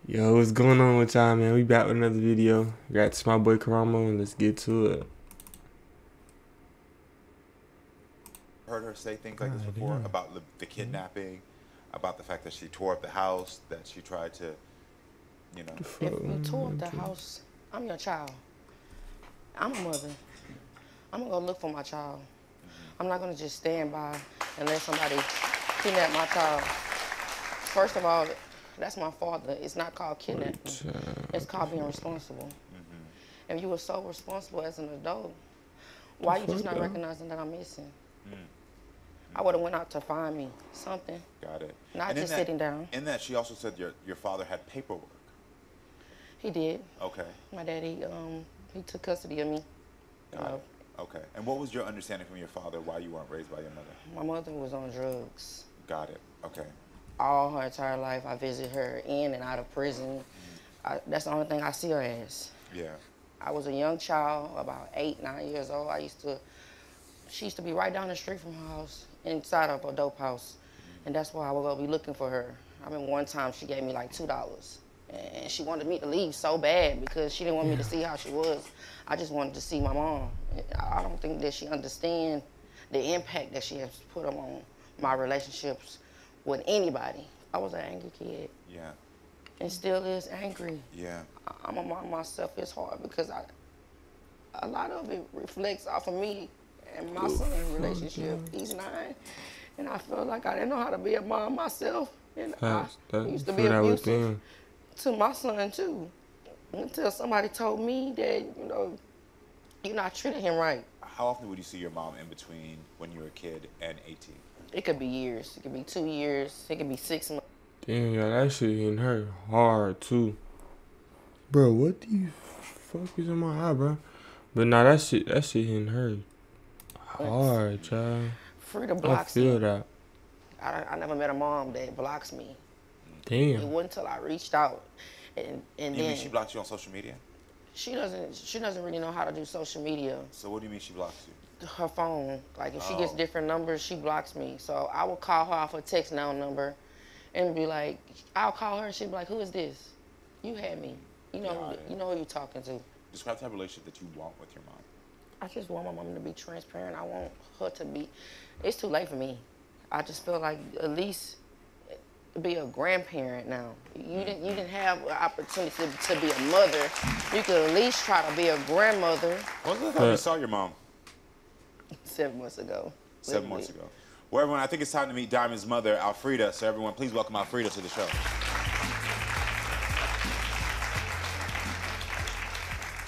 Yo, what's going on with y'all, man? We back with another video. Got my boy KARAMO, and let's get to it. Heard her say things like this before about the kidnapping, about the fact that she tore up the house, that she tried to, you know. If you tore up the house, I'm your child. I'm a mother. I'm gonna go look for my child. I'm not gonna just stand by and let somebody kidnap my child. First of all, that's my father. It's not called kidnapping. It's called being responsible. If you were so responsible as an adult, why you just not recognizing that I'm missing? I would have went out to find me something. Got it. Not and just sitting down. In that, she also said your father had paperwork. He did. Okay. My daddy, he took custody of me. Okay. And what was your understanding from your father why you weren't raised by your mother? My mother was on drugs. Got it. Okay. All her entire life, I visit her in and out of prison. That's the only thing I see her as. Yeah. I was a young child, about 8, 9 years old. She used to be right down the street from her house, inside of a dope house. And that's why I would go be looking for her. I mean, one time she gave me like $2. And she wanted me to leave so bad because she didn't want me to see how she was. I just wanted to see my mom. I don't think that she understands the impact that she has put on my relationships with anybody. I was an angry kid. Yeah. And still is angry. Yeah. I'm a mom myself. It's hard because a lot of it reflects off of me and my son's relationship. He's 9, and I feel like I didn't know how to be a mom myself. And I used to be abusive to my son too, until somebody told me that, you know, you're not treating him right. How often would you see your mom in between when you were a kid and 18? It could be years. It could be 2 years. It could be 6 months. Damn, y'all, that shit hitting her hard too. Bro, what the fuck is in my eye, bro? But nah, that shit hitting her hard, child. Frida blocks I feel me. that. I never met a mom that blocks me. Damn. It wasn't until I reached out, and you then mean she blocks you on social media? She doesn't really know how to do social media. So what do you mean she blocks you? Her phone. Like if she gets different numbers, she blocks me. So I will call her off her text now number, and be like, I'll call her, and she'll be like, who is this? You had me. You know who you're talking to. Describe the type of relationship that you want with your mom. I just want my mom to be transparent. I want her to be. It's too late for me. I just feel like at least be a grandparent now. You didn't have an opportunity to be a mother. You could at least try to be a grandmother. When's the last time you saw your mom? 7 months ago. 7 months ago. Well, everyone, I think it's time to meet Diamond's mother, Alfreda. So everyone, please welcome Alfreda to the show.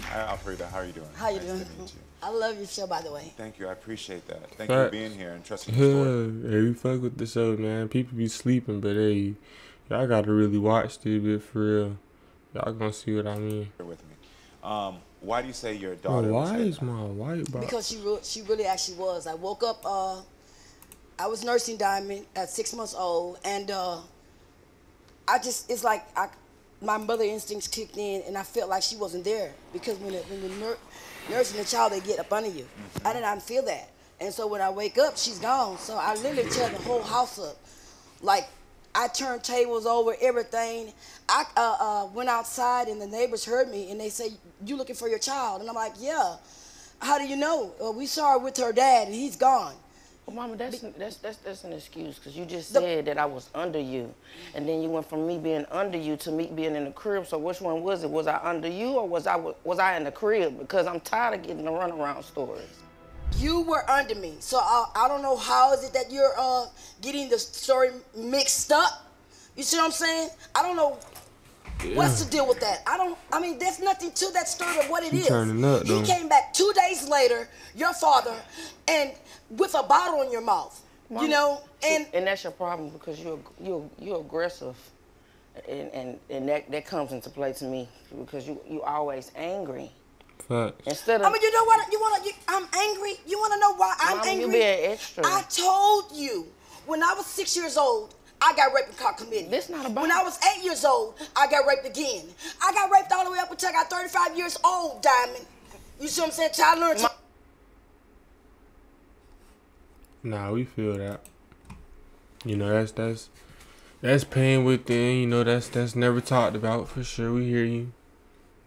Hi, Alfreda. How are you doing? How you doing? Nice to meet you. I love your show, by the way. Thank you. I appreciate that. Thank you for being here and trusting the story. Hey, we fuck with the show, man. People be sleeping, but hey, y'all gotta really watch this bit for real. Y'all gonna see what I mean. Here with me. Why do you say your daughter? Bro, why is my white box? Because she really actually was. I woke up. I was nursing Diamond at 6 months old, and it's like my mother instincts kicked in, and I felt like she wasn't there because when you're nursing a child, they get up under you. I did not feel that, and so when I wake up, she's gone. So I literally tear the whole house up. Like I turned tables over, everything. I went outside, and the neighbors heard me, and they say, "You looking for your child?" And I'm like, "Yeah." How do you know? We saw her with her dad, and he's gone. Well, Mama, that's an excuse because you just said that I was under you, and then you went from me being under you to me being in the crib. So which one was it? Was I under you or was I in the crib? Because I'm tired of getting the runaround stories. You were under me, so I don't know how is it that you're getting the story mixed up. You see what I'm saying? I don't know. What's the deal with that? I mean, there's nothing to that story of what it is. Turning up, he came back 2 days later, your father, and with a bottle in your mouth, Mom, you know, and that's your problem because you're aggressive, and that comes into play to me because you always angry. Facts. Instead of, I mean, you know what? I'm angry. You want to know why I'm angry? You being extra. I told you when I was 6 years old. I got raped and caught committed. This not about. When I was 8 years old, I got raped again. I got raped all the way up until I got 35 years old, Diamond. You see what I'm saying? Child learned to... Nah, we feel that. You know, that's That's pain within, you know, that's never talked about for sure. We hear you.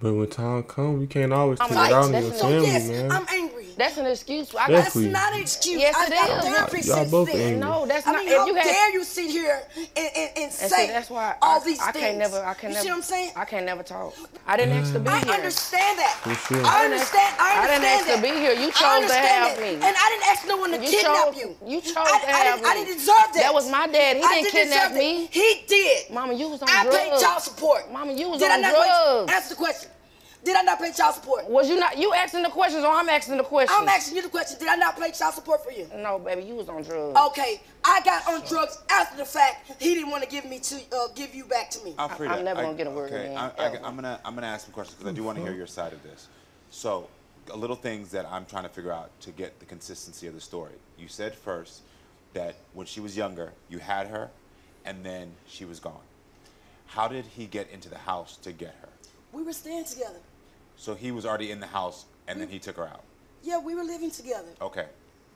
But when time comes, we can't always take it out on your So family, yes, man. I'm angry. That's an excuse. That's not an excuse. Yes, I it got is. therapy Y'all since both then. angry. No, that's I not. mean, how dare you sit here and say see, that's why all these I things? can't never. You see what I'm saying? I can't never talk. I didn't ask to be I here. understand that. For sure. I understand. I didn't ask that. to be here. You I chose to understand have that. me. And I didn't ask no one to kidnap you. You chose to have me. I didn't deserve that. That was my dad. He didn't kidnap me. He did. Mama, you was on drugs. I paid child support. Mama, you was did on I not drugs. Answer the question. Did I not pay child support? Was you not? You asking the questions or I'm asking the questions? I'm asking you the question. Did I not pay child support for you? No, baby, you was on drugs. Okay, I got on drugs after the fact. He didn't want to give you back to me. I'm never gonna get a word in. I'm gonna ask some questions because I do want to hear your side of this. So, a little things that I'm trying to figure out to get the consistency of the story. You said first that when she was younger, you had her, and then she was gone. How did he get into the house to get her? We were staying together. So he was already in the house, and then he took her out. Yeah, we were living together. Okay,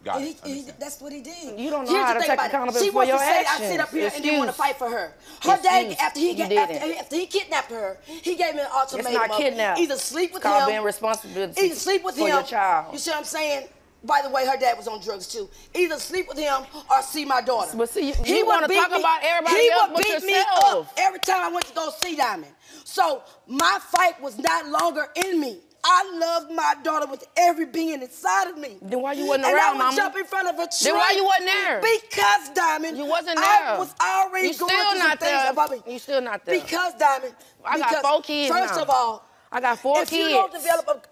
got it. That's what he did. You don't know how to take accountability for your actions. I sit up here and didn't want to fight for her. Her dad, after he kidnapped her, he gave me an ultimatum. It's not kidnapped. Either sleep with it's called him, being responsible either sleep with for him, your child. You see what I'm saying? By the way, her dad was on drugs too. Either sleep with him or see my daughter. But see, you want to talk about everybody else but yourself. He would beat me up every time I went to go see Diamond. So my fight was not longer in me. I loved my daughter with every being inside of me. Then why you wasn't around, Mama? And I would jump in front of a tree. Then why you wasn't there? Because, Diamond, you wasn't there. I was already you going still through not some there. things about me. You still not there. Because, Diamond, I got 4 kids first now. of all, I got 4 kids. You don't develop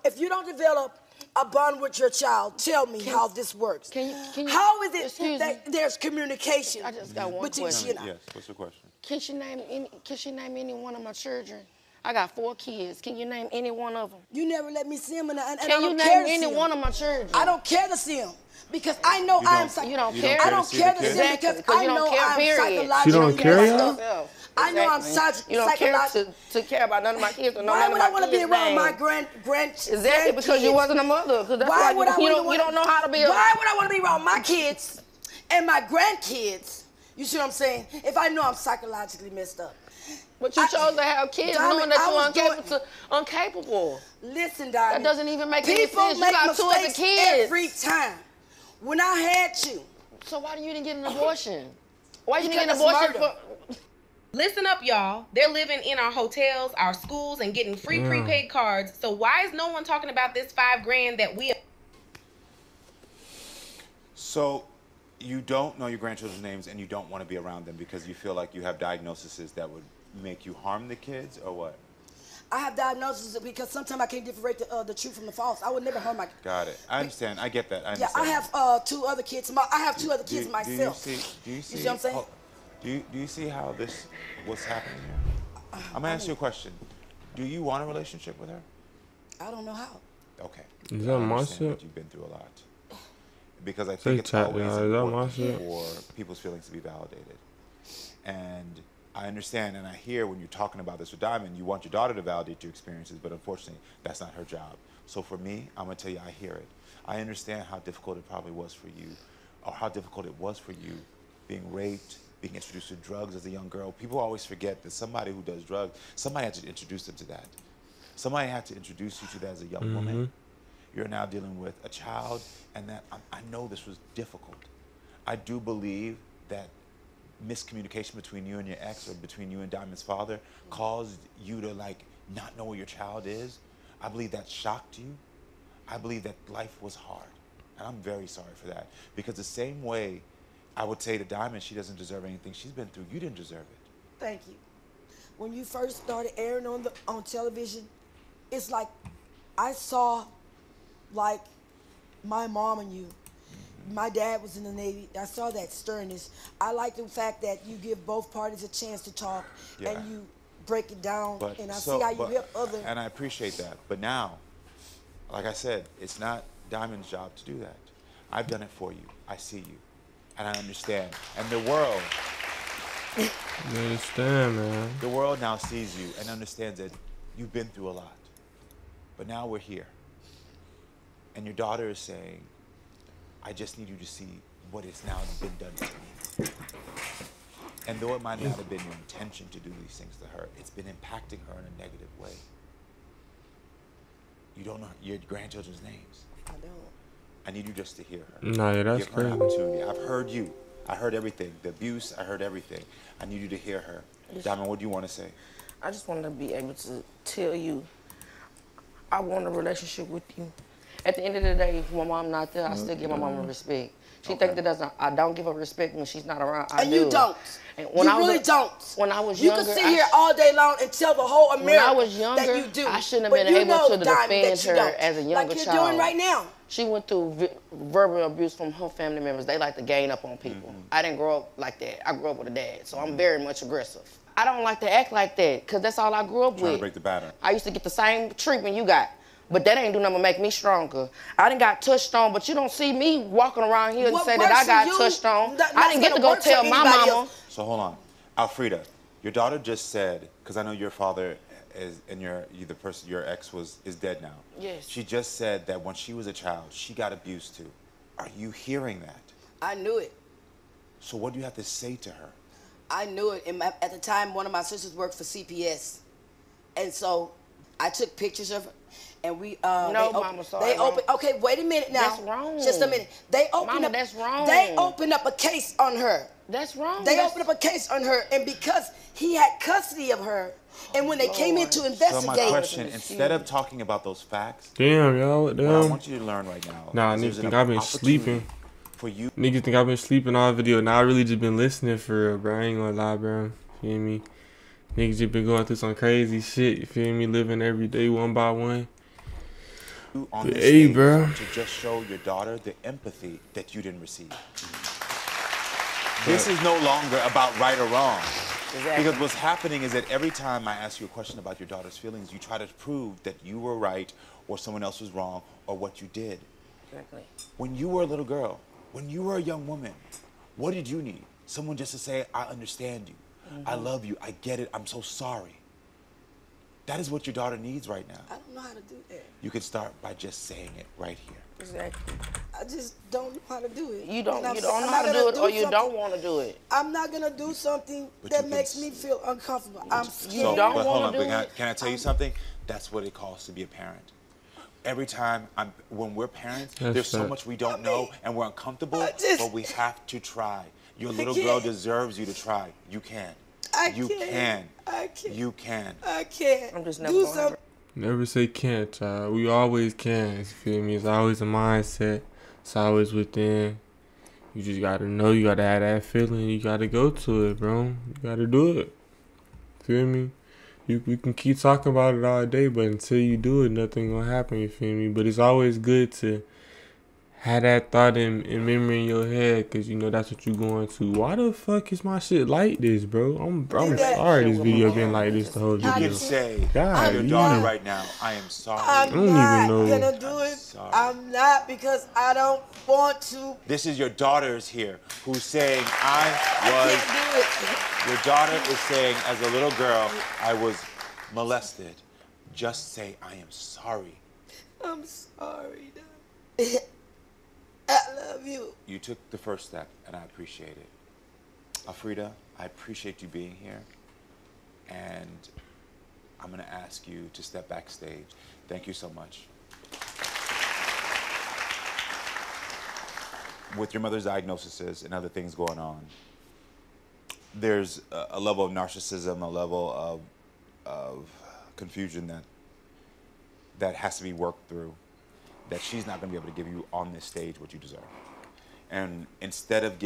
if you don't develop a bond with your child, tell me how this works. Can you, how is it that there's communication I just got one between question. she and I? Yes, what's the question? Can she name any one of my children? I got 4 kids. Can you name any one of them? You never let me see them, and I Can don't you care name any one of my children? I don't care to see them because I know You don't care. I don't care to see them because I know I'm psychologically. You don't care, y'all? I know I'm You don't care to care about none of my kids or why would I want to be around my grandkids? Exactly, because you wasn't a mother. Why would I you don't know how to be a... Why would I want to be around my kids and my grandkids? You see what I'm saying? If I know I'm psychologically messed up. But you chose to have kids knowing that you're incapable. Listen, Diamond. That doesn't even make any sense. People make mistakes every time. When I had you. So why you didn't get an abortion? Why you didn't get an abortion for... Listen up, y'all. They're living in our hotels, our schools, and getting free prepaid cards. So why is no one talking about this $5,000 that we... So you don't know your grandchildren's names and you don't want to be around them because you feel like you have diagnoses that would make you harm the kids, or what? I have diagnoses because sometimes I can't differentiate the truth from the false. I would never harm my kids. Got it. I understand. I get that. I understand. Yeah, I have 2 other kids. I have 2 other kids myself. Do you see what I'm saying? Do you see how what's happening here? I'm gonna ask you a question. Do you want a relationship with her? I don't know how. Okay. Is that my shit? You've been through a lot. Because I think it's always important for people's feelings to be validated. And I understand and I hear when you're talking about this with Diamond, you want your daughter to validate your experiences, but unfortunately, that's not her job. So for me, I'm gonna tell you, I hear it. I understand how difficult it probably was for you, or how difficult it was for you being raped, being introduced to drugs as a young girl. People always forget that somebody who does drugs, somebody had to introduce them to that. Somebody had to introduce you to that as a young woman. You're now dealing with a child, and that I know this was difficult. I do believe that miscommunication between you and your ex, or between you and Diamond's father, caused you to not know where your child is. I believe that shocked you. I believe that life was hard, and I'm very sorry for that. Because the same way I would say to Diamond, she doesn't deserve anything she's been through, you didn't deserve it. Thank you. When you first started airing on television, it's like I saw my mom and you. My dad was in the Navy. I saw that sternness. I like the fact that you give both parties a chance to talk and you break it down. And I see how you help others. And I appreciate that. But now, like I said, it's not Diamond's job to do that. I've done it for you. I see you. And I understand. And the world... You understand, man. The world now sees you and understands that you've been through a lot. But now we're here. And your daughter is saying, I just need you to see what has now been done to me. And though it might not have been your intention to do these things to her, it's been impacting her in a negative way. You don't know your grandchildren's names. I don't. I need you just to hear her. Nah, yeah, that's Give her an crazy. opportunity. I've heard you. I heard everything. The abuse, I heard everything. I need you to hear her. Diamond, what do you want to say? I just want to be able to tell you I want a relationship with you. At the end of the day, if my mom not there, I still give my mom respect. She think that I don't give her respect when she's not around. I and do. you don't. And when you really don't. When I was you younger, can sit here all day long and tell the whole America when I was younger, that you do. I shouldn't have But been you able know, to Diamond, defend that you her don't. as a younger like you're child. doing right now. She went through verbal abuse from her family members. They like to gang up on people. I didn't grow up like that. I grew up with a dad, so I'm very much aggressive. I don't like to act like that because that's all I grew up Trying with. to break the pattern. I used to get the same treatment you got. But that ain't do nothing to make me stronger. I done got touched on, but you don't see me walking around here and say that I got touched on. I didn't get to go tell my mama. So hold on. Alfreda, your daughter just said, because I know your father is, and the person, your ex is dead now. Yes. She just said that when she was a child, she got abused too. Are you hearing that? I knew it. So what do you have to say to her? I knew it. At the time, one of my sisters worked for CPS. And so I took pictures of her. And we Mama, sorry, they open. Okay, wait a minute now. That's wrong. Just a minute. They opened Mama, up. that's wrong. They opened up a case on her. That's wrong. They opened up a case on her, and because he had custody of her, and when they came in to investigate. So my question, instead of talking about those facts, Damn, y'all. what I want you to learn right now. Nah, is niggas there's think an I've been opportunity sleeping. For you. Niggas think I've been sleeping all video. Now I really just been listening for real, bro. I ain't gonna lie, bro. Feel me? Niggas just been going through some crazy shit. You feel me? Living every day one by one. On this Hey, stage bro. to just show your daughter the empathy that you didn't receive. This is no longer about right or wrong. Exactly. Because what's happening is that every time I ask you a question about your daughter's feelings, you try to prove that you were right or someone else was wrong or what you did. Exactly. When you were a little girl, when you were a young woman, what did you need? Someone just to say, I understand you. I love you. I get it. I'm so sorry. That is what your daughter needs right now. I don't know how to do that. You can start by just saying it right here. Exactly. I just don't know how to do it. You don't know I'm how not to do gonna it, or you something- don't want to do it. I'm not gonna do something But that you makes can- me feel uncomfortable. I'm scared. You don't but hold wanna on, do but it? can I tell you something? That's what it calls to be a parent. Every time when we're parents, That's there's so fact. much we don't know and we're uncomfortable, but we have to try. Your little girl can't. deserves you to try. You can. You can't. can. I can't. You can. I can't. I'm just never do gonna something. Never say can't, child. We always can. You feel me? It's always a mindset. It's always within. You just gotta know. You gotta have that feeling. You gotta go to it, bro. You gotta do it. Feel me? We can keep talking about it all day, but until you do it, nothing gonna happen. You feel me? But it's always good to have that thought in memory in your head, cause you know that's what you going to. Why the fuck is my shit like this, bro? I'm sorry this video been like this the whole You video. can say God, to your you daughter know. right now, I am sorry. I'm don't not even know. gonna do it. sorry. I'm not because I don't want to. This is your daughters here who's saying, I can't do it. Your daughter is saying, as a little girl, I was molested. Just say, I am sorry. I'm sorry, Dad. I love you. You took the first step, and I appreciate it. Alfreda, I appreciate you being here. And I'm going to ask you to step backstage. Thank you so much. With your mother's diagnoses and other things going on, there's a level of narcissism, a level of confusion that has to be worked through, that she's not going to be able to give you on this stage what you deserve. And instead of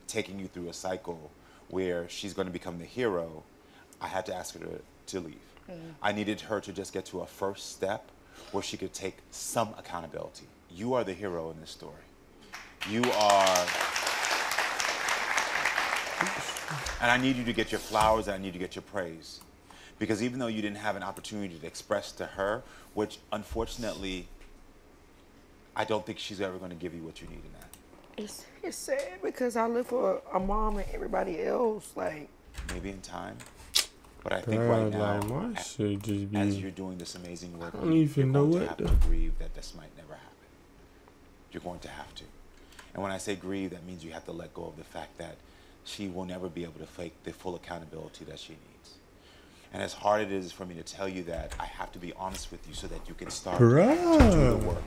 taking you through a cycle where she's going to become the hero, I had to ask her to leave. I needed her to just get to a first step where she could take some accountability. You are the hero in this story. You are, and I need you to get your flowers, and I need you to get your praise. Because even though you didn't have an opportunity to express to her, which unfortunately, I don't think she's ever going to give you what you need in that. It's sad because I live for a mom and everybody else. Like, Maybe in time. But I think Bruh, right now, like, my shit just be. as you're doing this amazing work, I don't even know you're going what to the- have to grieve that this might never happen. You're going to have to. And when I say grieve, that means you have to let go of the fact that she will never be able to take the full accountability that she needs. And as hard it is for me to tell you that, I have to be honest with you so that you can start to do the work.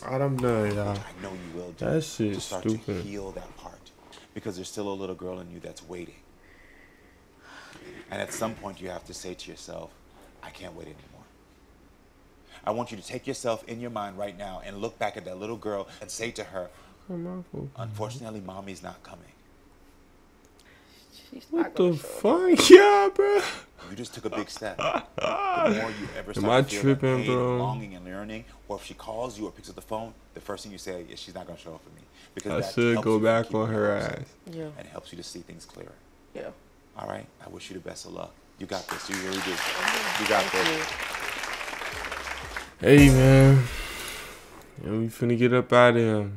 I'm done, y'all. I know you will do. That shit to start stupid. to heal that part, because there's still a little girl in you that's waiting. And at some point, you have to say to yourself, I can't wait anymore. I want you to take yourself in your mind right now and look back at that little girl and say to her, unfortunately, mommy's not coming. What the fuck, yeah, bro? You just took a big step. The more you ever start to feel tripping, that pain, bro? longing, and yearning, or if she calls you or picks up the phone, the first thing you say is, she's not going to show up for me. Because I that should helps go you back keep on her yourself, ass. Yeah. and it helps you to see things clearer. Yeah. All right? I wish you the best of luck. You got this. You really do. You got this. Hey, man. Yeah, we finna get up out of here.